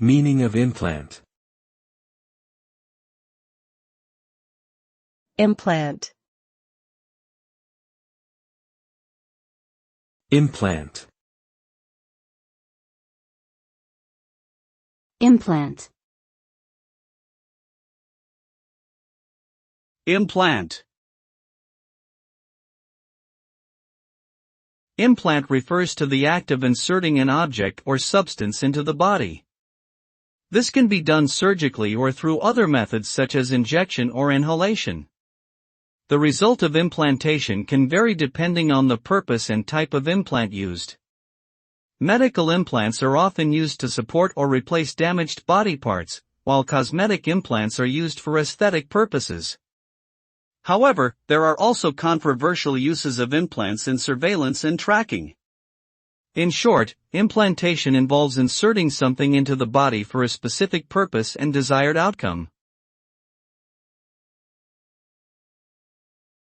Meaning of implant. Implant. Implant. Implant. Implant. Implant refers to the act of inserting an object or substance into the body. This can be done surgically or through other methods such as injection or inhalation. The result of implantation can vary depending on the purpose and type of implant used. Medical implants are often used to support or replace damaged body parts, while cosmetic implants are used for aesthetic purposes. However, there are also controversial uses of implants in surveillance and tracking. In short, implantation involves inserting something into the body for a specific purpose and desired outcome.